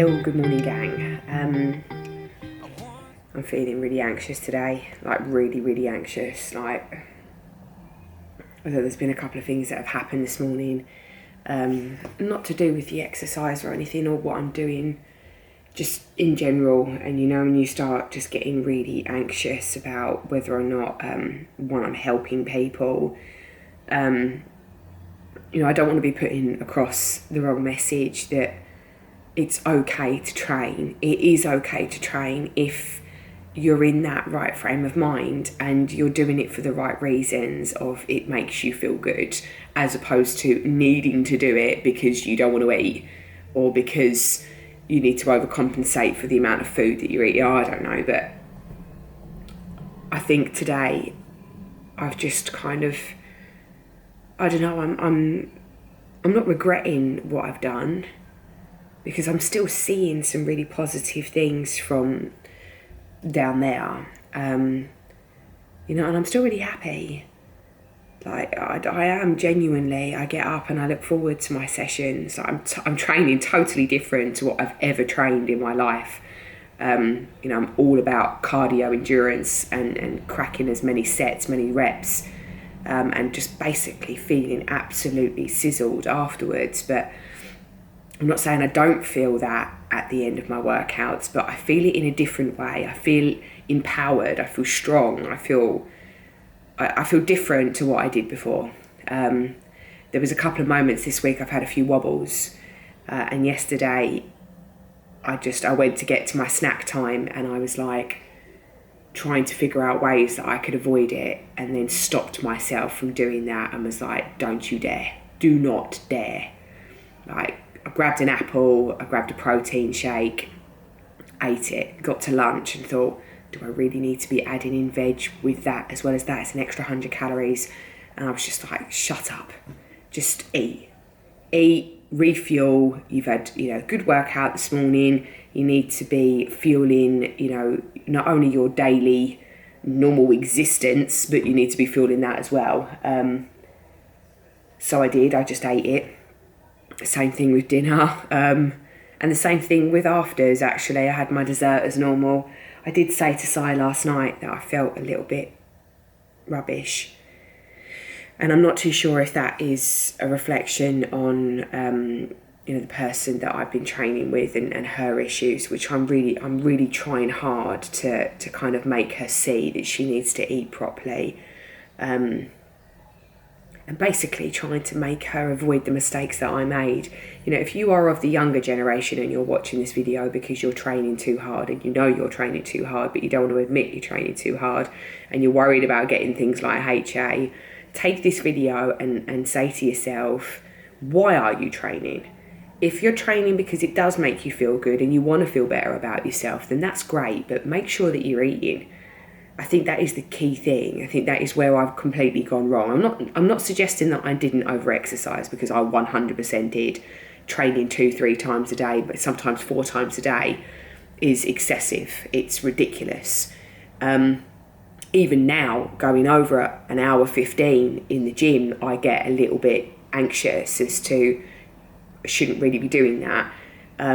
Hello, good morning gang. I'm feeling really anxious today, like really anxious. Like, although there's been a couple of things that have happened this morning, not to do with the exercise or anything or what I'm doing, just in general. And you know, when you start just getting really anxious about whether or not, one, I'm helping people, you know, I don't want to be putting across the wrong message that it's okay to train. It is okay to train if you're in that right frame of mind and you're doing it for the right reasons of it makes you feel good, as opposed to needing to do it because you don't want to eat or because you need to overcompensate for the amount of food that you're eating. I don't know, but I think today I've just kind of, I don't know, I'm not regretting what I've done, because I'm still seeing some really positive things from down there, you know, and I'm still really happy. Like, I am genuinely, I get up and I look forward to my sessions. I'm training totally different to what I've ever trained in my life. You know, I'm all about cardio endurance and cracking as many sets, many reps, and just basically feeling absolutely sizzled afterwards. But I'm not saying I don't feel that at the end of my workouts, but I feel it in a different way. I feel empowered. I feel strong. I feel different to what I did before. There was a couple of moments this week I've had a few wobbles, and yesterday I went to get to my snack time and I was like trying to figure out ways that I could avoid it, and then stopped myself from doing that and was like, don't you dare. Do not dare. Like, I grabbed an apple, I grabbed a protein shake, ate it, got to lunch and thought, do I really need to be adding in veg with that as well as that? It's an extra 100 calories. And I was just like, shut up, just eat, refuel. You've had, you know, good workout this morning. You need to be fueling, you know, not only your daily normal existence, but you need to be fueling that as well. So I did, I just ate it. Same thing with dinner, and the same thing with afters. Actually, I had my dessert as normal. I did say to Si last night that I felt a little bit rubbish, and I'm not too sure if that is a reflection on you know, the person that I've been training with and her issues, which I'm really trying hard to kind of make her see that she needs to eat properly, and basically trying to make her avoid the mistakes that I made. You know, if you are of the younger generation and you're watching this video because you're training too hard and you know you're training too hard, but you don't want to admit you're training too hard and you're worried about getting things like HA, take this video and say to yourself, why are you training? If you're training because it does make you feel good and you want to feel better about yourself, then that's great, but make sure that you're eating. I think that is the key thing. I think that is where I've completely gone wrong. I'm not suggesting that I didn't over-exercise, because I 100% did. Training 2-3 times a day, but sometimes 4 times a day is excessive. It's ridiculous. Even now, going over an hour 15 in the gym, I get a little bit anxious as to I shouldn't really be doing that,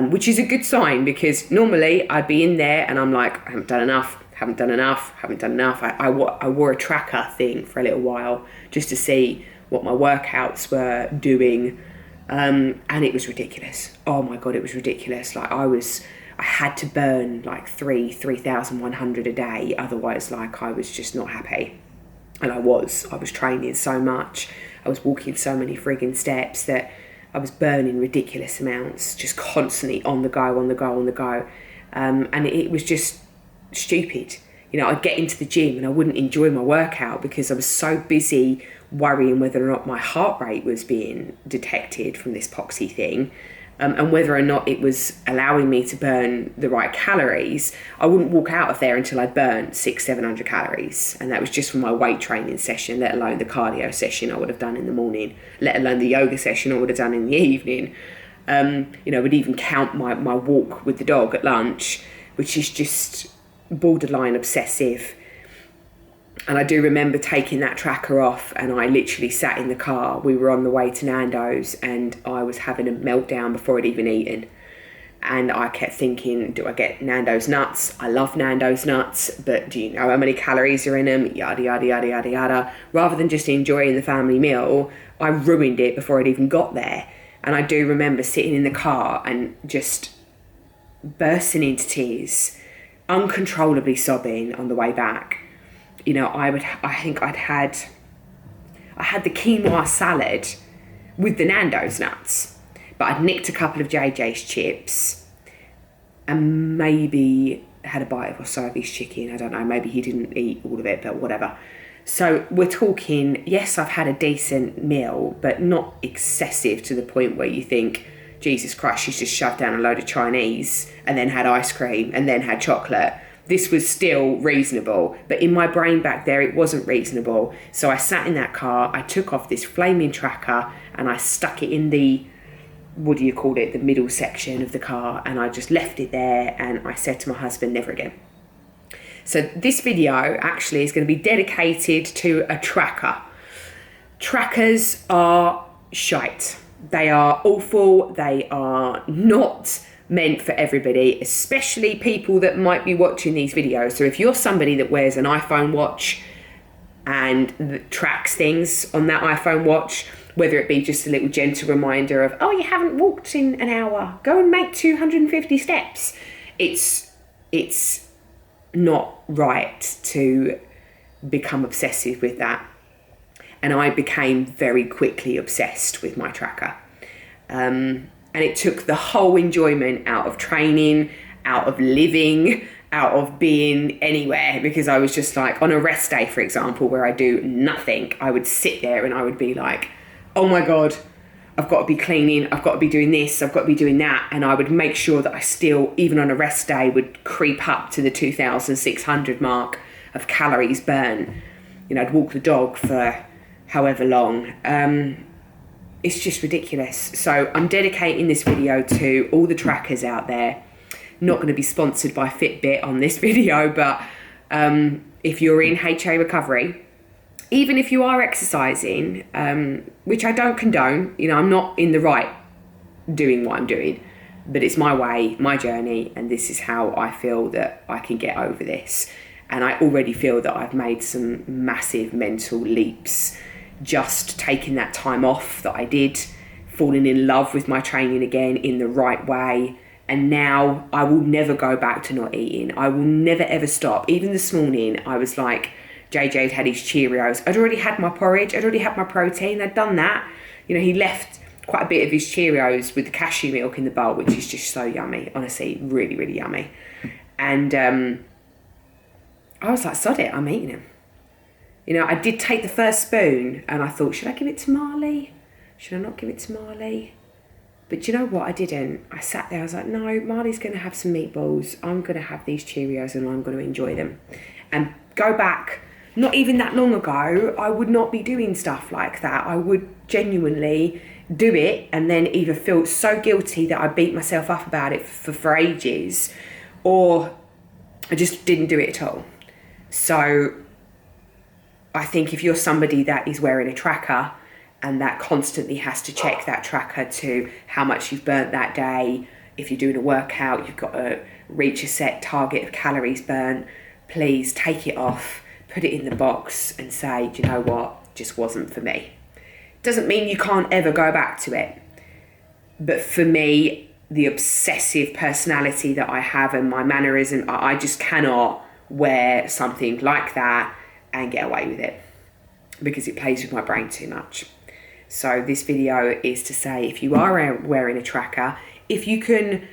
which is a good sign, because normally I'd be in there and I'm like, I haven't done enough. I wore a tracker thing for a little while just to see what my workouts were doing, and it was ridiculous. Oh my God, it was ridiculous. Like, I had to burn like 3,100 a day, otherwise like I was just not happy. And I was training so much, I was walking so many frigging steps that I was burning ridiculous amounts, just constantly on the go, and it was just stupid. You know, I'd get into the gym and I wouldn't enjoy my workout because I was so busy worrying whether or not my heart rate was being detected from this poxy thing, and whether or not it was allowing me to burn the right calories. I wouldn't walk out of there until I'd burnt 600-700 calories, and that was just from my weight training session, let alone the cardio session I would have done in the morning, let alone the yoga session I would have done in the evening. You know, I would even count my walk with the dog at lunch, which is just borderline obsessive. And I do remember taking that tracker off, and I literally sat in the car. We were on the way to Nando's and I was having a meltdown before I'd even eaten. And I kept thinking, do I get Nando's nuts? I love Nando's nuts, but do you know how many calories are in them? Yada, yada, yada, yada, yada. Rather than just enjoying the family meal, I ruined it before I'd even got there. And I do remember sitting in the car and just bursting into tears, uncontrollably sobbing on the way back. You know, I had the quinoa salad with the Nando's nuts. But I'd nicked a couple of JJ's chips and maybe had a bite of wasabi's chicken. I don't know, maybe he didn't eat all of it, but whatever. So we're talking, yes, I've had a decent meal, but not excessive to the point where you think, Jesus Christ, she's just shoved down a load of Chinese and then had ice cream and then had chocolate. This was still reasonable, but in my brain back there, it wasn't reasonable. So I sat in that car, I took off this flaming tracker and I stuck it in the the middle section of the car, and I just left it there, and I said to my husband, never again. So this video actually is going to be dedicated to a tracker. Trackers are shite. They are awful. They are not meant for everybody, especially people that might be watching these videos. So if you're somebody that wears an iPhone watch and tracks things on that iPhone watch, whether it be just a little gentle reminder of, oh, you haven't walked in an hour, go and make 250 steps. It's not right to become obsessive with that. And I became very quickly obsessed with my tracker. And it took the whole enjoyment out of training, out of living, out of being anywhere, because I was just like, on a rest day, for example, where I do nothing, I would sit there and I would be like, oh my God, I've got to be cleaning, I've got to be doing this, I've got to be doing that. And I would make sure that I still, even on a rest day, would creep up to the 2,600 mark of calories burnt. You know, I'd walk the dog for however long. It's just ridiculous. So I'm dedicating this video to all the trackers out there. Not going to be sponsored by Fitbit on this video, but if you're in HA recovery, even if you are exercising, which I don't condone, you know, I'm not in the right doing what I'm doing, but it's my way, my journey, and this is how I feel that I can get over this. And I already feel that I've made some massive mental leaps, just taking that time off that I did, falling in love with my training again in the right way. And now I will never go back to not eating. I will never ever stop. Even this morning, I was like, JJ had his Cheerios. I'd already had my porridge. I'd already had my protein. I'd done that. You know, he left quite a bit of his Cheerios with the cashew milk in the bowl, which is just so yummy. Honestly, really, really yummy. And I was like, sod it, I'm eating him. You know, I did take the first spoon and I thought, should I give it to Marley? Should I not give it to Marley? But you know what? I didn't. I sat there. I was like, no, Marley's going to have some meatballs. I'm going to have these Cheerios and I'm going to enjoy them. And go back, not even that long ago, I would not be doing stuff like that. I would genuinely do it and then either feel so guilty that I beat myself up about it for ages, or I just didn't do it at all. So I think if you're somebody that is wearing a tracker and that constantly has to check that tracker to how much you've burnt that day, if you're doing a workout, you've got to reach a set target of calories burnt, please take it off, put it in the box and say, do you know what, just wasn't for me. Doesn't mean you can't ever go back to it. But for me, the obsessive personality that I have and my mannerism, I just cannot wear something like that and get away with it because it plays with my brain too much. So this video is to say, if you are wearing a tracker, if you can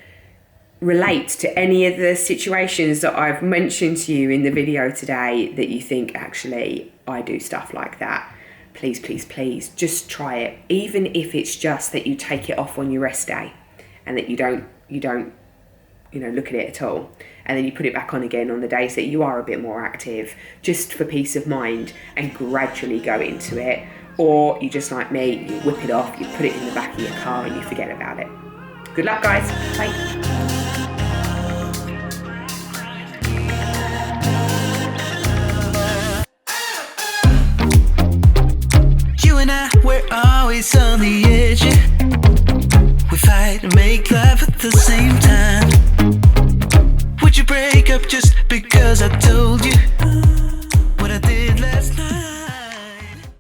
relate to any of the situations that I've mentioned to you in the video today that you think, actually, I do stuff like that, please, please, please, just try it. Even if it's just that you take it off on your rest day and that you don't, look at it at all. And then you put it back on again on the days that you are a bit more active, just for peace of mind, and gradually go into it. Or you just like me, you whip it off, you put it in the back of your car and you forget about it. Good luck, guys. Bye. We're always on the edge. We fight and make love at the same time. told you.